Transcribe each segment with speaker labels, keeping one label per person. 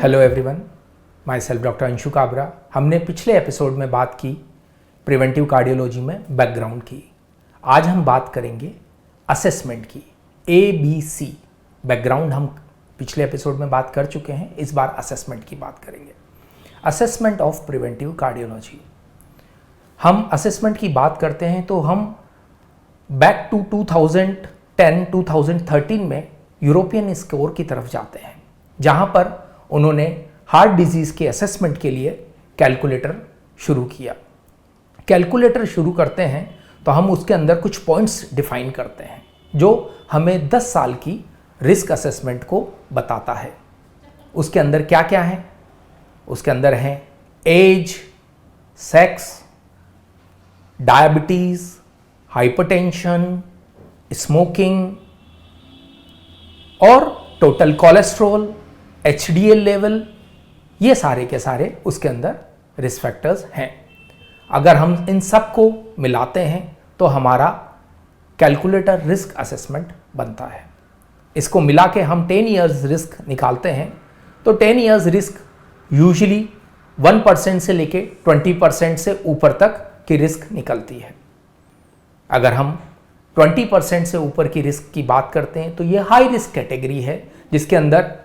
Speaker 1: Hello everyone, my self doctor Anshu Kabra. हमने पिछले episode में बात की प्रिवेंटिव कार्डियोलॉजी में बैकग्राउंड की। आज हम बात करेंगे असेसमेंट की। ABC बैकग्राउंड हम पिछले एपिसोड में बात कर चुके हैं, इस बार असेसमेंट की बात करेंगे। Assessment of preventive cardiology. हम असेसमेंट की बात करते हैं तो हम बैक टू 2010-2013 में यूरोपियन स्कोर की तरफ जाते हैं, जहां पर उन्होंने हार्ट डिजीज़ के असेसमेंट के लिए कैलकुलेटर शुरू किया। कैलकुलेटर शुरू करते हैं तो हम उसके अंदर कुछ पॉइंट्स डिफाइन करते हैं जो हमें 10 साल की रिस्क असेसमेंट को बताता है। उसके अंदर क्या क्या है? उसके अंदर हैं age, sex, diabetes, hypertension, smoking और टोटल कोलेस्ट्रॉल, HDL लेवल, ये सारे के सारे उसके अंदर रिस्क फैक्टर्स हैं। अगर हम इन सब को मिलाते हैं तो हमारा कैलकुलेटर रिस्क असेसमेंट बनता है। इसको मिला के हम 10 इयर्स रिस्क निकालते हैं तो 10 इयर्स रिस्क यूजुअली 1% से लेके 20% से ऊपर तक की रिस्क निकलती है। अगर हम 20% से ऊपर की रिस्क की बात करते हैं तो ये हाई रिस्क कैटेगरी है, जिसके अंदर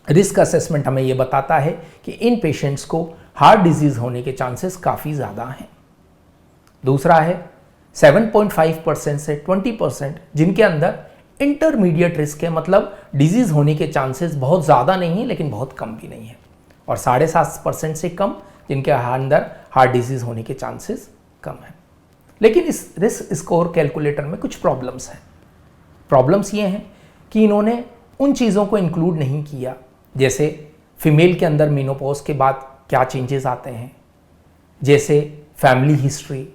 Speaker 1: रिस्क असेसमेंट हमें ये बताता है कि इन पेशेंट्स को हार्ट डिजीज होने के चांसेस काफ़ी ज़्यादा हैं। दूसरा है 7.5% से 20%, जिनके अंदर इंटरमीडिएट रिस्क है, मतलब डिजीज होने के चांसेस बहुत ज़्यादा नहीं है लेकिन बहुत कम भी नहीं है, और 7.5% से कम, जिनके अंदर हार्ट डिजीज होने के चांसेस कम है। लेकिन इस रिस्क स्कोर कैलकुलेटर में कुछ प्रॉब्लम्स हैं। प्रॉब्लम्स ये हैं कि इन्होंने उन चीज़ों को इंक्लूड नहीं किया, जैसे फीमेल के अंदर मेनोपॉज के बाद क्या चेंजेस आते हैं, जैसे फैमिली हिस्ट्री,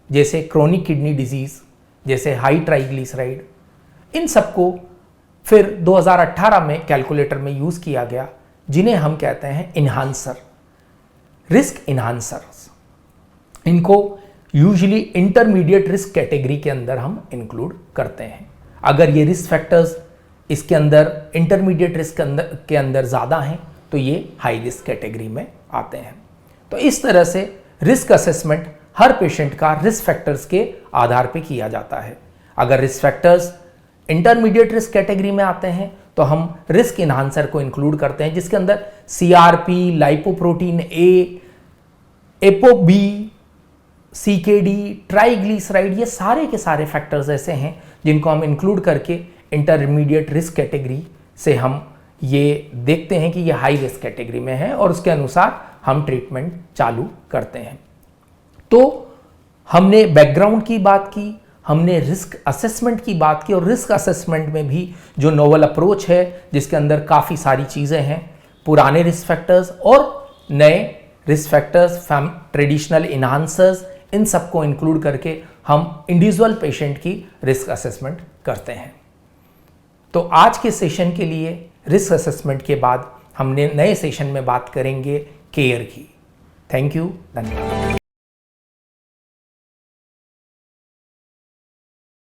Speaker 1: जैसे क्रोनिक किडनी डिजीज़, जैसे हाई ट्राइग्लिसराइड। इन सबको फिर 2018 में कैलकुलेटर में यूज़ किया गया, जिन्हें हम कहते हैं इन्हांसर, रिस्क इन्हांसर्स। इनको यूजुअली इंटरमीडिएट रिस्क कैटेगरी के अंदर हम इंक्लूड करते हैं। अगर ये रिस्क फैक्टर्स इसके अंदर इंटरमीडिएट रिस्क के अंदर ज़्यादा हैं तो ये हाई रिस्क कैटेगरी में आते हैं। तो इस तरह से रिस्क असेसमेंट हर पेशेंट का रिस्क फैक्टर्स के आधार पे किया जाता है। अगर risk factors intermediate risk category में आते हैं तो हम रिस्क इन्हांसर को इंक्लूड करते हैं, जिसके अंदर CRP, lipoprotein A, ApoB, CKD, triglyceride, ये सारे के सारे फैक्टर्स ऐसे हैं जिनको हम इंक्लूड करके इंटरमीडिएट रिस्क कैटेगरी से हम ये देखते हैं कि ये हाई रिस्क कैटेगरी में है, और उसके अनुसार हम ट्रीटमेंट चालू करते हैं। तो हमने बैकग्राउंड की बात की, हमने रिस्क असेसमेंट की बात की, और रिस्क असेसमेंट में भी जो नोवल अप्रोच है, जिसके अंदर काफ़ी सारी चीज़ें हैं, पुराने रिस्क फैक्टर्स और नए रिस्क फैक्टर्स, ट्रेडिशनल इन्हांसर्स, इन सबको इंक्लूड करके हम इंडिविजुअल पेशेंट की रिस्क असेसमेंट करते हैं। तो आज के सेशन के लिए रिस्क असेसमेंट के बाद हमने नए सेशन में बात करेंगे केयर की। थैंक यू, धन्यवाद।